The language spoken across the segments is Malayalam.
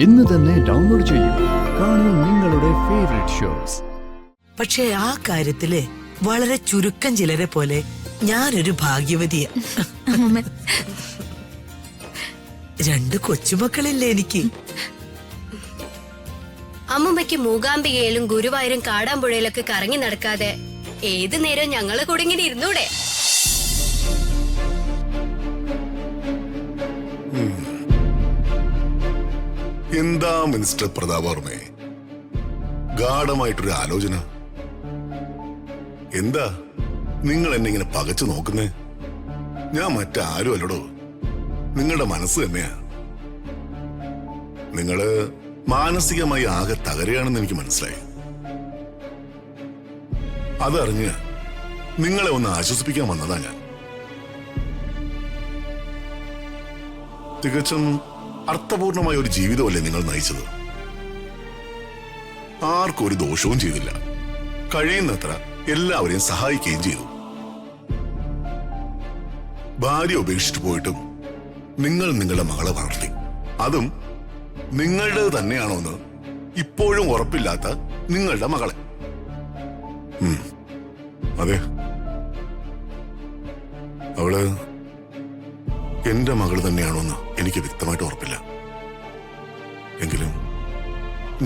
ഇന്ന് തന്നെ ഡൗൺലോഡ് ചെയ്യൂ. കാണൂ നിങ്ങളുടെ ഫേവറേറ്റ് ഷോസ്. പക്ഷേ ആ കാര്യത്തില് വളരെ ചുരുക്കം ചിലരെ പോലെ ഞാനൊരു ഭാഗ്യവതിയാ. രണ്ട് കൊച്ചുമക്കളില്ലേ എനിക്ക്. അമ്മുമ്മയ്ക്ക് മൂകാംബികയിലും ഗുരുവായൂരും കാടാമ്പുഴയിലൊക്കെ കറങ്ങി നടക്കാതെ ഏത് നേരം ഞങ്ങളെ കൂടെ ഇങ്ങനെ ഇരുന്നൂടെ? എന്താ മിനിസ്റ്റർ പ്രതാപവർമ്മേ, ഗാഢമായിട്ടൊരു ആലോചന? എന്താ നിങ്ങൾ എന്നെ ഇങ്ങനെ പകച്ചു നോക്കുന്നേ? ഞാൻ മറ്റാരും അല്ലടോ, നിങ്ങളുടെ മനസ്സ് തന്നെയാ. നിങ്ങള് മാനസികമായി ആകെ തകരുകയാണെന്ന് എനിക്ക് മനസ്സിലായി. അതറിഞ്ഞ് നിങ്ങളെ ഒന്ന് ആശ്വസിപ്പിക്കാൻ വന്നതാ ഞാൻ. തികച്ചും അർത്ഥപൂർണമായ ഒരു ജീവിതമല്ലേ നിങ്ങൾ നയിച്ചത്. ആർക്കും ഒരു ദോഷവും ചെയ്തില്ല, കഴിയുന്നത്ര എല്ലാവരെയും സഹായിക്കുകയും ചെയ്തു. ഭാര്യ ഉപേക്ഷിച്ചു പോയിട്ടും നിങ്ങൾ നിങ്ങളുടെ മകളെ വളർത്തി. അതും നിങ്ങളുടെ തന്നെയാണോ എന്ന് ഇപ്പോഴും ഉറപ്പില്ലാത്ത നിങ്ങളുടെ മകളെ. അതെ, അവള് എന്റെ മകൾ തന്നെയാണോ എന്ന് എനിക്ക് വ്യക്തമായിട്ട് ഉറപ്പില്ല. എങ്കിലും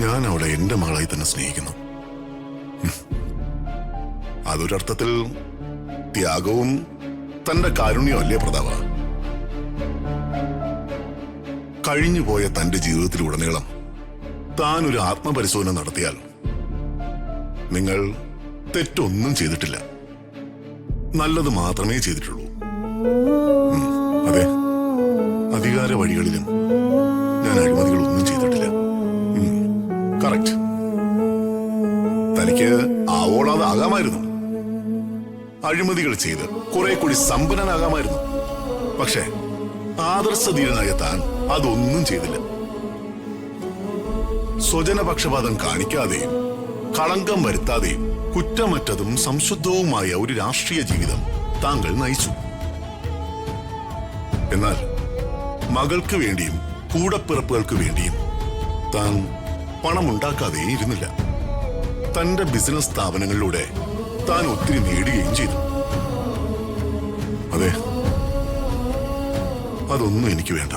ഞാൻ അവളെ എന്റെ മകളായി തന്നെ സ്നേഹിക്കുന്നു. അതൊരർത്ഥത്തിൽ ത്യാഗവും തന്റെ കാരുണ്യവും അല്ലേ പ്രതാപ? കഴിഞ്ഞുപോയ തന്റെ ജീവിതത്തിലുടനീളം താൻ ഒരു ആത്മപരിശോധന നടത്തിയാൽ നിങ്ങൾ തെറ്റൊന്നും ചെയ്തിട്ടില്ല, നല്ലത് മാത്രമേ ചെയ്തിട്ടുള്ളൂ. അതെ, അധികാര വഴികളിലും ഞാൻ അഴിമതികളൊന്നും ചെയ്തിട്ടില്ല. കറക്റ്റ്. തനിക്ക് ആവോളാതാകാമായിരുന്നു, അഴിമതികൾ ചെയ്ത് കുറെ കൂടി സമ്പന്നനാകാമായിരുന്നു. പക്ഷേ ആദർശധീരനായ താൻ അതൊന്നും ചെയ്തില്ല. സ്വജനപക്ഷപാതം കാണിക്കാതെയും കളങ്കം വരുത്താതെയും കുറ്റമറ്റതും സംശുദ്ധവുമായ ഒരു രാഷ്ട്രീയ ജീവിതം താങ്കൾ നയിച്ചു. എന്നാൽ മകൾക്ക് വേണ്ടിയും കൂടപ്പിറപ്പുകൾക്ക് വേണ്ടിയും താൻ പണമുണ്ടാക്കാതെ ഇരുന്നില്ല. തന്റെ ബിസിനസ് സ്ഥാപനങ്ങളിലൂടെ താൻ ഒത്തിരി നേടുകയും ചെയ്തു. അതെ, അതൊന്നും എനിക്ക് വേണ്ട.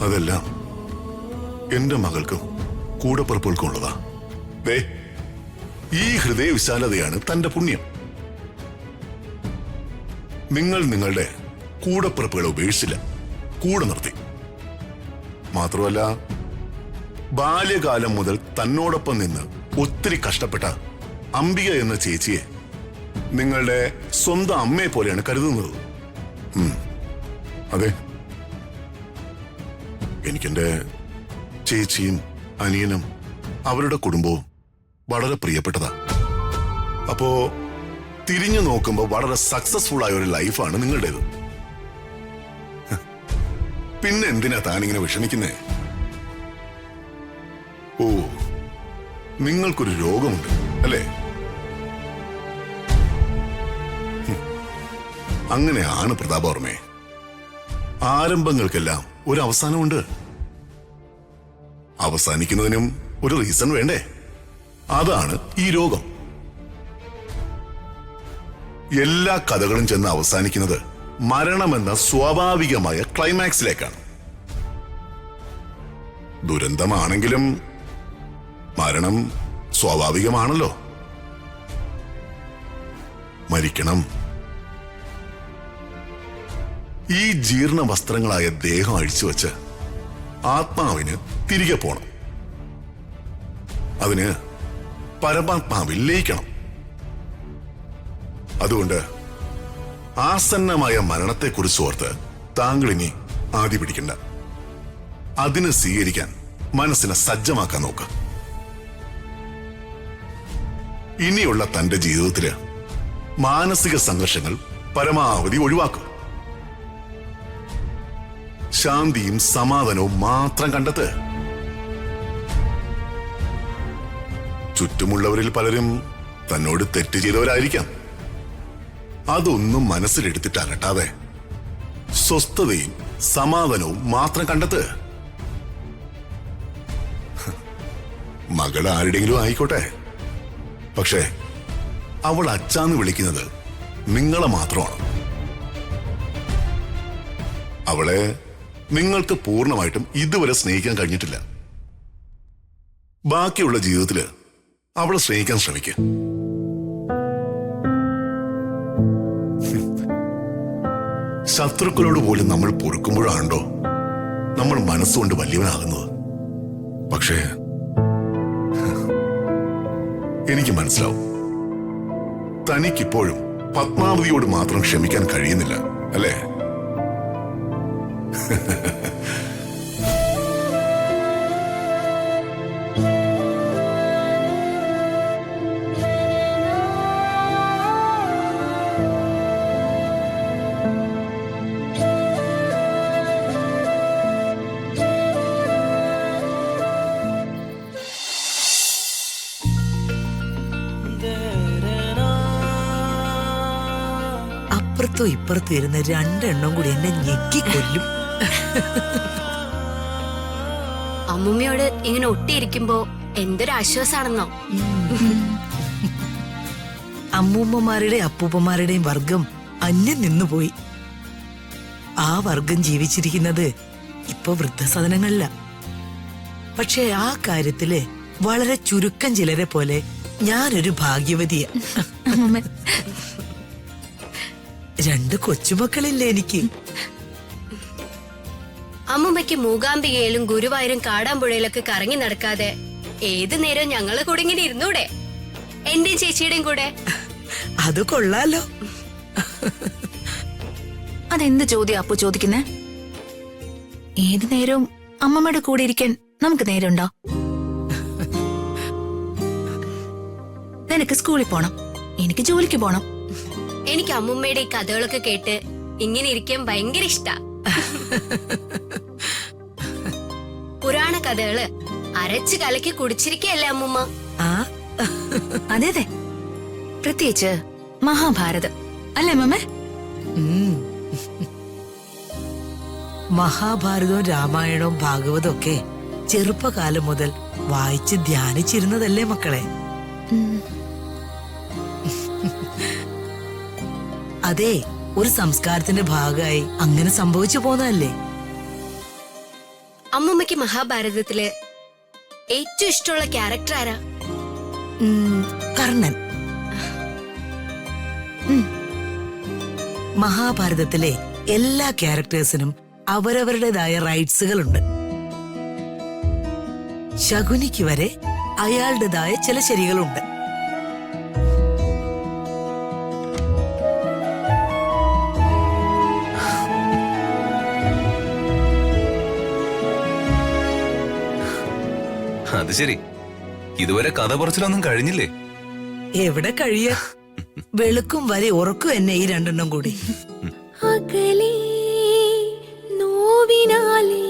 അതെല്ലാം എന്റെ മകൾക്കും കൂടപ്പിറപ്പുകൾക്കും ഉള്ളതാ. ഈ ഹൃദയ വിശാലതയാണ് തന്റെ പുണ്യം. നിങ്ങൾ നിങ്ങളുടെ കൂടപ്പിറപ്പുകളെ ഉപേക്ഷിച്ചില്ല, കൂടെ നിർത്തി. മാത്രമല്ല, ബാല്യകാലം മുതൽ തന്നോടൊപ്പം നിന്ന് ഒത്തിരി കഷ്ടപ്പെട്ട അംബിക എന്ന ചേച്ചിയെ നിങ്ങളുടെ സ്വന്തം അമ്മയെ പോലെയാണ് കരുതുന്നത്. അതെ, എനിക്കെന്റെ ചേച്ചിയും അനിയനും അവരുടെ കുടുംബവും വളരെ പ്രിയപ്പെട്ടതാ. അപ്പോ തിരിഞ്ഞു നോക്കുമ്പോ വളരെ സക്സസ്ഫുൾ ആയ ഒരു ലൈഫാണ് നിങ്ങളുടേത്. പിന്നെ എന്തിനാ താനിങ്ങനെ വിഷമിക്കുന്നേ? ഓ, നിങ്ങൾക്കൊരു രോഗമുണ്ട് അല്ലേ? അങ്ങനെയാണ് പ്രതാപവർമ്മേ. ആരംഭങ്ങൾക്കെല്ലാം ഒരു അവസാനമുണ്ട്. അവസാനിക്കുന്നതിനും ഒരു റീസൺ വേണ്ടേ? അതാണ് ഈ രോഗം. എല്ലാ കഥകളും ചെന്ന് അവസാനിക്കുന്നത് മരണമെന്ന സ്വാഭാവികമായ ക്ലൈമാക്സിലേക്കാണ്. ദുരന്തമാണെങ്കിലും മരണം സ്വാഭാവികമാണല്ലോ. മരിക്കണം. ഈ ജീർണ വസ്ത്രങ്ങളായ ദേഹം അഴിച്ചുവെച്ച് ആത്മാവിന് തിരികെ പോണം. അതിന് പരമാത്മാവിൽ ലയിക്കണം. അതുകൊണ്ട് ആസന്നമായ മരണത്തെക്കുറിച്ച് ഓർത്ത് താങ്കൾ ഇനി ആദി പിടിക്കണ്ട. അതിന് സ്വീകരിക്കാൻ മനസ്സിനെ സജ്ജമാക്കാൻ നോക്ക്. ഇനിയുള്ള തന്റെ ജീവിതത്തില് മാനസിക സംഘർഷങ്ങൾ പരമാവധി ഒഴിവാക്കുക. ശാന്തിയും സമാധാനവും മാത്രം കണ്ടെത്ത്. ചുറ്റുമുള്ളവരിൽ പലരും തന്നോട് തെറ്റ് ചെയ്തവരായിരിക്കാം. അതൊന്നും മനസ്സിലെടുത്തിട്ട് അലട്ടാതെ സ്വസ്ഥതയും സമാധാനവും മാത്രം കണ്ടെത്ത്. മകള് ആരുടെയെങ്കിലും ആയിക്കോട്ടെ. പക്ഷേ അവൾ അച്ഛാന്ന് വിളിക്കുന്നത് നിങ്ങളെ മാത്രമാണ്. അവളെ നിങ്ങൾക്ക് പൂർണ്ണമായിട്ടും ഇതുവരെ സ്നേഹിക്കാൻ കഴിഞ്ഞിട്ടില്ല. ബാക്കിയുള്ള ജീവിതത്തില് അവളെ സ്നേഹിക്കാൻ ശ്രമിക്കുക. ശത്രുക്കളോട് പോലും നമ്മൾ പൊറുക്കുമ്പോഴാണോ നമ്മൾ മനസ്സുകൊണ്ട് വലിയവനാകുന്നത്. പക്ഷേ എനിക്ക് മനസ്സിലാവും, തനിക്കിപ്പോഴും പത്മാവതിയോട് മാത്രം ക്ഷമിക്കാൻ കഴിയുന്നില്ല, അല്ലേ? അപ്പുറത്തും ഇപ്പുറത്തും ഇരുന്ന് രണ്ടെണ്ണം കൂടി എന്നെ ഞെക്കിക്കൊല്ലും. അമ്മുമ്മയോട് ഇങ്ങനെ ഒട്ടിയിരിക്കുമ്പോ എന്തൊരു ആശ്വാസാണെന്നോ. അമ്മൂമ്മമാരുടെയും അപ്പൂപ്പന്മാരുടെയും വർഗം അന്യം നിന്നുപോയി. ആ വർഗം ജീവിച്ചിരിക്കുന്നത് ഇപ്പൊ വൃദ്ധസദനങ്ങളില. പക്ഷെ ആ കാര്യത്തില് വളരെ ചുരുക്കം ചിലരെ പോലെ ഞാനൊരു ഭാഗ്യവതിയ. രണ്ട് കൊച്ചുമക്കളില്ലേ എനിക്ക്. അമ്മുമ്മയ്ക്ക് മൂകാംബികയിലും ഗുരുവായൂരും കാടാമ്പുഴയിലൊക്കെ കറങ്ങി നടക്കാതെ ഏത് നേരം ഞങ്ങളെ കൂടെ ഇങ്ങനെ ഇരുന്നൂടെ? എന്റെയും ചേച്ചിയുടെയും കൂടെ. അത് കൊള്ളാലോ. അതെന്ത് ചോദ്യം അപ്പു ചോദിക്കുന്നേ? ഏത് നേരവും അമ്മമ്മയുടെ കൂടെ ഇരിക്കാൻ നമുക്ക് നേരമുണ്ടോ? നിനക്ക് സ്കൂളിൽ പോണം, എനിക്ക് ജോലിക്ക് പോണം. എനിക്ക് അമ്മുമ്മയുടെ ഈ കഥകളൊക്കെ കേട്ട് ഇങ്ങനെ ഇരിക്കാൻ ഭയങ്കര ഇഷ്ടാ. പുരാണ കഥകള് അരച്ച് കലക്കി കുടിച്ചിരിക്കയല്ലേ അമ്മുമ്മ? ആ അതെ അതെ, പ്രത്യേകിച്ച് മഹാഭാരതം അല്ലേ അമ്മമ്മേ? മഹാഭാരതവും രാമായണവും ഭാഗവതവും ഒക്കെ ചെറുപ്പകാലം മുതൽ വായിച്ച് ധ്യാനിച്ചിരുന്നതല്ലേ മക്കളെ? അതെ, ഒരു സംസ്കാരത്തിന്റെ ഭാഗമായി അങ്ങനെ സംഭവിച്ചു പോന്നതല്ലേ. അമ്മുമ്മയ്ക്ക് മഹാഭാരതത്തില് ഏറ്റവും ഇഷ്ടമുള്ള ക്യാരക്ടർ ആരാ? കർണൻ. മഹാഭാരതത്തിലെ എല്ലാ ക്യാരക്ടേഴ്സിനും അവരവരുടേതായ റൈറ്റ്സുകളുണ്ട്. ശകുനിക്ക് വരെ അയാളുടേതായ ചില ശരികളുണ്ട്. അത് ശരി, ഇതുവരെ കഥ പറച്ചിലൊന്നും കഴിഞ്ഞില്ലേ? എവിടെ കഴിയ, വെളുക്കും വരെ ഉറക്കും എന്നെ ഈ രണ്ടെണ്ണം കൂടി. അകലേ നോവിനാലേ